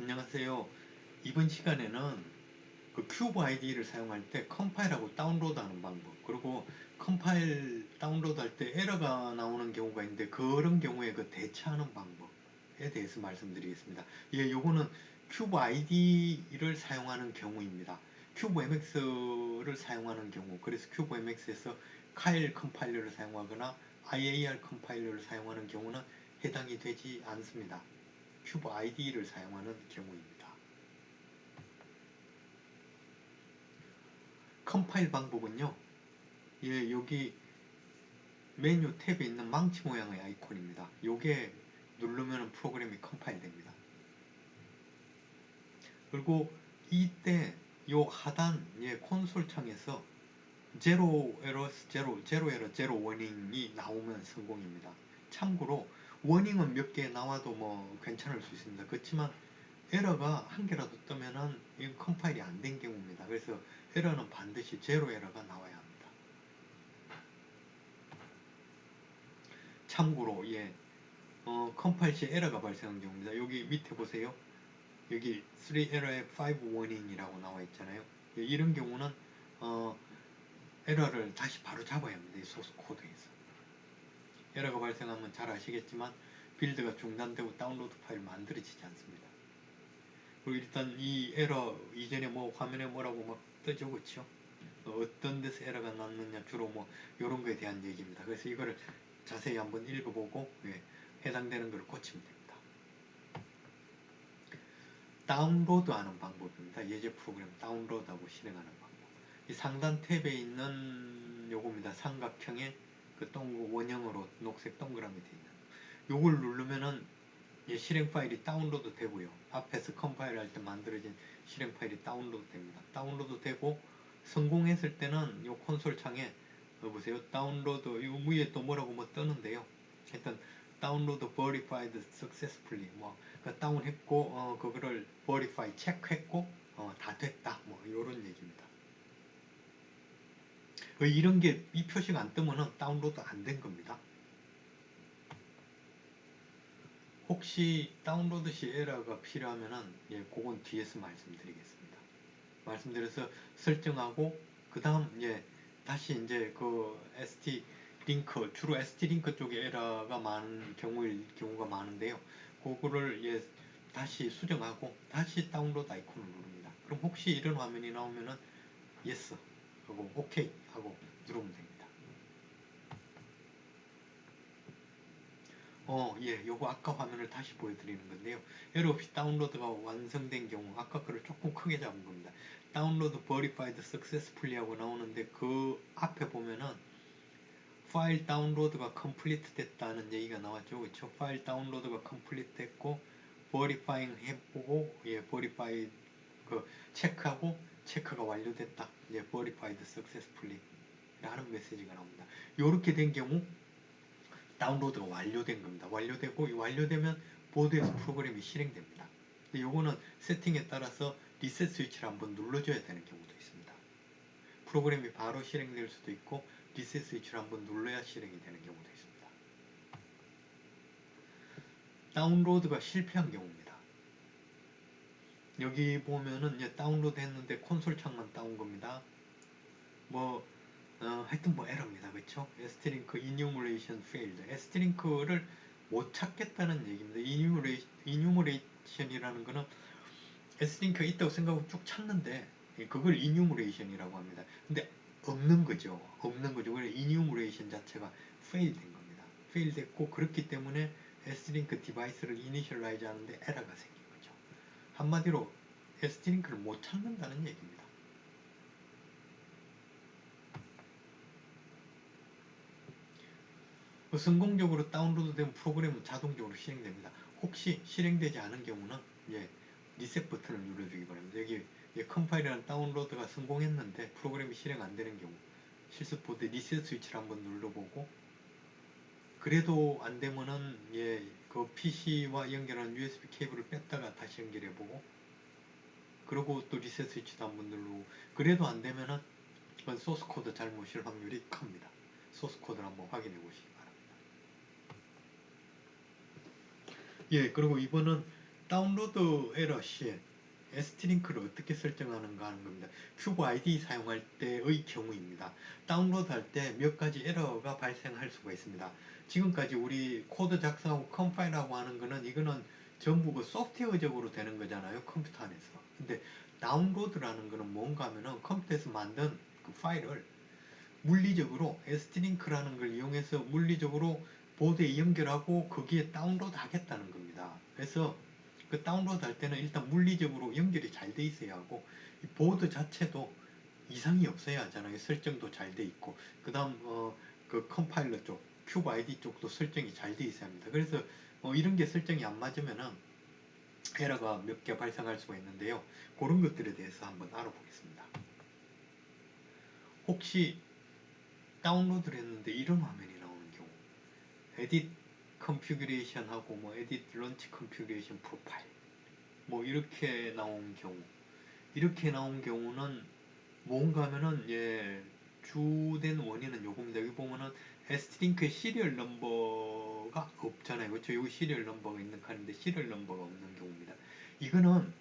안녕하세요. 이번 시간에는 그 큐브 아이디를 사용할 때 컴파일하고 다운로드하는 방법, 그리고 컴파일 다운로드할 때 에러가 나오는 경우가 있는데 그런 경우에 그 대처하는 방법에 대해서 말씀드리겠습니다. 예, 요거는 큐브 아이디를 사용하는 경우입니다. 큐브 MX를 사용하는 경우, 그래서 큐브 MX에서 카일 컴파일러를 사용하거나 IAR 컴파일러를 사용하는 경우는 해당이 되지 않습니다. 큐브 아이디를 사용하는 경우입니다. 컴파일 방법은요, 예, 여기 메뉴 탭에 있는 망치 모양의 아이콘입니다. 요게 누르면 프로그램이 컴파일 됩니다. 그리고 이때 요 하단 콘솔 창에서 제로 에러, 제로 워닝이 나오면 성공입니다. 참고로 워닝은 몇 개 나와도 뭐 괜찮을 수 있습니다. 그렇지만 에러가 한 개라도 뜨면은 이 컴파일이 안 된 경우입니다. 그래서 에러는 반드시 제로 에러가 나와야 합니다. 참고로 컴파일 시 에러가 발생한 경우입니다. 여기 밑에 보세요. 여기 3 error에 5 warning이라고 나와 있잖아요. 이런 경우는 어, 에러를 다시 바로 잡아야 합니다. 이 소스 코드에서. 에러가 발생하면 잘 아시겠지만 빌드가 중단되고 다운로드 파일 만들어지지 않습니다. 그리고 일단 이 에러 이전에 뭐 화면에 뭐라고 막 뜨죠, 그렇죠? 어떤 데서 에러가 났느냐, 주로 뭐 이런 거에 대한 얘기입니다. 그래서 이거를 자세히 한번 읽어보고 해당되는 걸 고치면 됩니다. 다운로드하는 방법입니다. 예제 프로그램 다운로드하고 실행하는 방법. 이 상단 탭에 있는 요겁니다. 삼각형의 그 원형으로 녹색 동그라미 되어 있는 요걸 누르면은 실행 파일이 다운로드 되고요. 앞에서 컴파일 할 때 만들어진 실행 파일이 다운로드 됩니다. 다운로드 되고 성공했을 때는 요 콘솔 창에 보세요. 다운로드 요 위에 또 뭐라고 뭐 뜨는데요. 일단 다운로드 verified successfully 그 다운했고 그거를 verify 체크했고 다 됐다 뭐 요런 얘기입니다. 이런 게 이 표시가 안 뜨면은 다운로드 안 된 겁니다. 혹시 다운로드 시 에러가 필요하면은 그건 뒤에서 말씀드리겠습니다. 말씀드려서 설정하고 그 다음 다시 이제 그 ST 링크 주로 ST 링크 쪽에 에러가 많은 경우가 많은데요. 그거를 다시 수정하고 다시 다운로드 아이콘을 누릅니다. 그럼 혹시 이런 화면이 나오면은 yes 하고 OK 하고 누르면 됩니다. 요거 아까 화면을 다시 보여드리는 건데요. 에러 없이 다운로드가 완성된 경우, 아까 거를 조금 크게 잡은 겁니다. 다운로드 verified successfully 하고 나오는데 그 앞에 보면은 파일 다운로드가 컴플리트 됐다는 얘기가 나왔죠. 그렇죠? 파일 다운로드가 컴플리트 됐고 verifying 해보고 verify 그 체크하고 체크가 완료됐다. verified successfully 라는 메시지가 나옵니다. 이렇게 된 경우 다운로드가 완료된 겁니다. 완료되고 완료되면 보드에서 프로그램이 실행됩니다. 근데 요거는 세팅에 따라서 리셋 스위치를 한번 눌러줘야 되는 경우도 있습니다. 프로그램이 바로 실행될 수도 있고 리셋 스위치를 한번 눌러야 실행이 되는 경우도 있습니다. 다운로드가 실패한 경우입니다. 여기 보면은 다운로드 했는데 콘솔 창만 따온 겁니다. 하여튼 에러입니다. 그쵸? st링크 enumeration failed. st링크를 못 찾겠다는 얘기입니다. enumeration이라는 거는 st링크가 있다고 생각하고 쭉 찾는데 그걸 enumeration이라고 합니다. 근데 없는 거죠. 없는 거죠. 그래서 enumeration 자체가 fail 된 겁니다. fail 됐고 그렇기 때문에 st링크 디바이스를 initialize 하는데 에러가 생긴 거죠. 한마디로 st링크를 못 찾는다는 얘기입니다. 성공적으로 다운로드된 프로그램은 자동적으로 실행됩니다. 혹시 실행되지 않은 경우는 리셋 버튼을 눌러주기 바랍니다. 여기 컴파일이라는 다운로드가 성공했는데 프로그램이 실행 안 되는 경우 실습보드 리셋 스위치를 한번 눌러보고 그래도 안 되면은 그 PC와 연결하는 USB 케이블을 뺐다가 다시 연결해보고 그리고 또 리셋 스위치도 한번 누르고 그래도 안 되면은 소스 코드 잘못일 확률이 큽니다. 소스 코드를 한번 확인해 보시기 바랍니다. 그리고 이번은 다운로드 에러 시 S트링크를 어떻게 설정하는가 하는 겁니다. 큐브 아이디 사용할 때의 경우입니다. 다운로드 할 때 몇 가지 에러가 발생할 수가 있습니다. 지금까지 우리 코드 작성하고 컴파일하고 하는 거는 이거는 전부 그 소프트웨어적으로 되는 거잖아요. 컴퓨터 안에서. 근데 다운로드라는 거는 뭔가 하면은 컴퓨터에서 만든 그 파일을 물리적으로 S트링크라는 걸 이용해서 물리적으로 보드에 연결하고 거기에 다운로드 하겠다는 겁니다. 그래서 그 다운로드 할 때는 일단 물리적으로 연결이 잘 돼 있어야 하고 이 보드 자체도 이상이 없어야 하잖아요. 설정도 잘 돼 있고 그 다음 그 컴파일러 쪽 큐브 아이디 쪽도 설정이 잘 돼 있어야 합니다. 그래서 이런 게 설정이 안 맞으면은 에러가 몇 개 발생할 수가 있는데요. 그런 것들에 대해서 한번 알아보겠습니다. 혹시 다운로드를 했는데 이런 화면이 나오는 경우 에딧 컨피규레이션 하고 뭐 에딧 런치 컨피규레이션 프로파일 뭐 이렇게 나온 경우 이렇게 나온 경우는 뭔가 하면은 주된 원인은 요겁니다. 여기 보면은 S트링크의 시리얼 넘버가 없잖아요. 그렇죠? 여기 시리얼 넘버가 있는 칸인데 시리얼 넘버가 없는 경우입니다. 이거는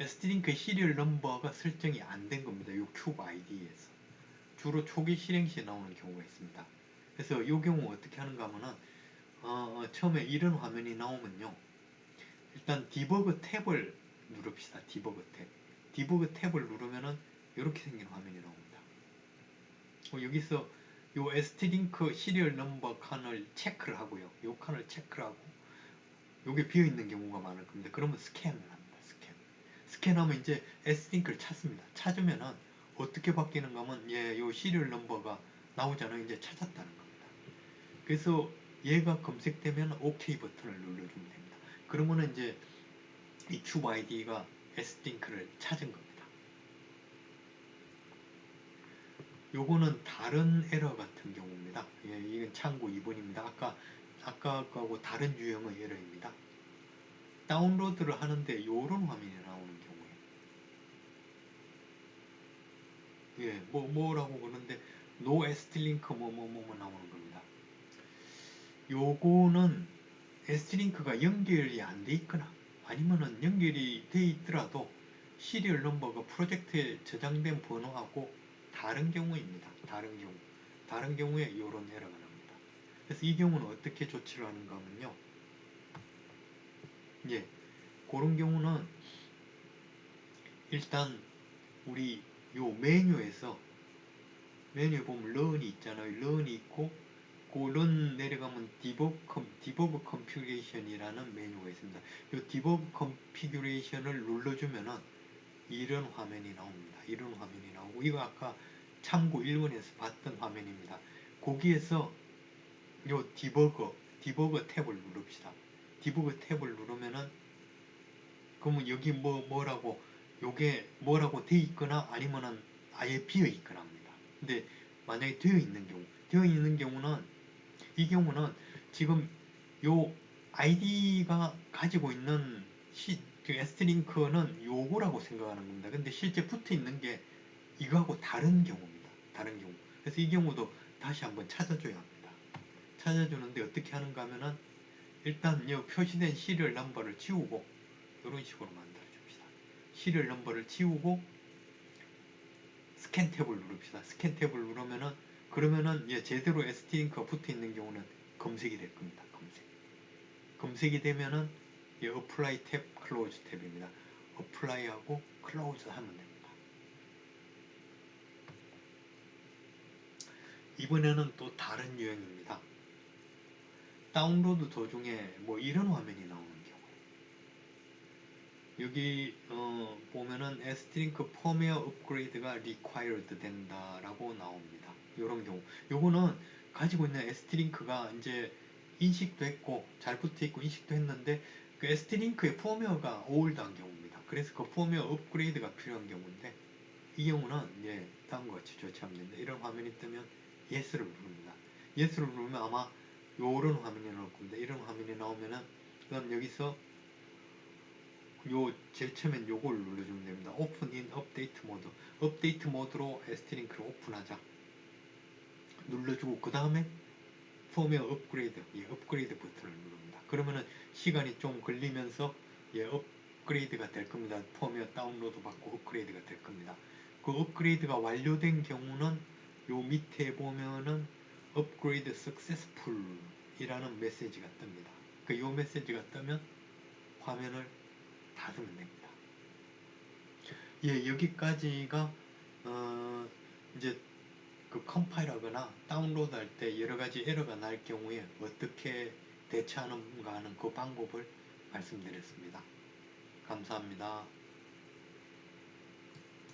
S트링크의 시리얼 넘버가 설정이 안 된 겁니다. 요 큐브 아이디에서 주로 초기 실행 시에 나오는 경우가 있습니다. 그래서 이 경우 어떻게 하는가 하면은 처음에 이런 화면이 나오면요. 일단 디버그 탭을 누릅시다. 디버그 탭. 디버그 탭을 누르면은 이렇게 생긴 화면이 나옵니다. 여기서 요 S트링크 시리얼 넘버 칸을 체크를 하고요. 요 칸을 체크를 하고 요게 비어있는 경우가 많을 겁니다. 그러면 스캔을 합니다. 스캔하면 이제 S트링크를 찾습니다. 찾으면은 어떻게 바뀌는가 하면 요 시리얼 넘버가 나오잖아요. 이제 찾았다는 겁니다. 그래서 얘가 검색되면 OK 버튼을 눌러주면 됩니다. 그러면은 이제 이 큐브 아이디가 S링크를 찾은 겁니다. 요거는 다른 에러 같은 경우입니다. 이건 참고 2번입니다. 아까 거하고 다른 유형의 에러입니다. 다운로드를 하는데 요런 화면이 나오는 경우에 뭐라고 그러는데 no S링크 뭐 나오는 겁니다. 요거는 S링크가 연결이 안 돼 있거나 아니면은 연결이 돼 있더라도 시리얼 넘버가 프로젝트에 저장된 번호하고 다른 경우입니다. 다른 경우에 이런 에러가 납니다. 그래서 이 경우는 어떻게 조치를 하는가 하면요. 그런 경우는 일단 우리 요 메뉴에 보면 런이 있잖아요. 런이 있고 그 런 내려가면 디버그 컨피그레이션이라는 메뉴가 있습니다. 이 디버그 컨피그레이션을 눌러주면은 이런 화면이 나옵니다. 이런 화면이 나오고 이거 아까 참고 1번에서 봤던 화면입니다. 거기에서 요 디버거 탭을 누릅시다. 디버거 탭을 누르면은 그러면 여기 뭐라고 요게 뭐라고 돼 있거나 아니면은 아예 비어 있거나 합니다. 근데 만약에 되어 있는 경우는 이 경우는 지금 요 아이디가 가지고 있는 S링크는 요거라고 생각하는 겁니다. 근데 실제 붙어 있는 게 이거하고 다른 경우입니다. 다른 경우. 그래서 이 경우도 다시 한번 찾아줘야 합니다. 찾아주는데 어떻게 하는가 하면은 일단 요 표시된 시리얼 넘버를 지우고 이런 식으로 만들어 줍시다. 시리얼 넘버를 지우고 스캔 탭을 누릅시다. 스캔 탭을 누르면은 그러면은 제대로 S링크가 붙어 있는 경우는 검색이 될 겁니다. 검색이 되면은 apply 탭, close 탭입니다. apply하고 close 하면 됩니다. 이번에는 또 다른 유형입니다. 다운로드 도중에 뭐 이런 화면이 나오는 경우 여기 보면은 S링크 펌웨어 업그레이드가 required 된다라고 나옵니다. 이런 경우 요거는 가지고 있는 S링크가 이제 인식도 했고 잘 붙어있고 인식도 했는데 그 S링크의 펌웨어가 올드한 경우입니다. 그래서 그 펌웨어 업그레이드가 필요한 경우인데 이 경우는 다음과 같이 조치하면 됩니다. 이런 화면이 뜨면 yes를 누릅니다. yes를 누르면 아마 요런 화면이 나올 겁니다. 이런 화면이 나오면은 그다음 여기서 제일 처음엔 요걸 눌러주면 됩니다. 오픈 인 업데이트 모드. 업데이트 모드로 S링크를 오픈하자. 눌러주고 그 다음에 펌웨어 업그레이드, 업그레이드 버튼을 누릅니다. 그러면은 시간이 좀 걸리면서 예, 업그레이드가 될 겁니다. 펌웨어 다운로드 받고 업그레이드가 될 겁니다. 그 업그레이드가 완료된 경우는 요 밑에 보면은 업그레이드 석세스풀 이라는 메시지가 뜹니다. 요 메시지가 뜨면 화면을 닫으면 됩니다. 예, 여기까지가 이제 그 컴파일하거나 다운로드 할 때 여러가지 에러가 날 경우에 어떻게 대처하는가 하는 그 방법을 말씀드렸습니다. 감사합니다.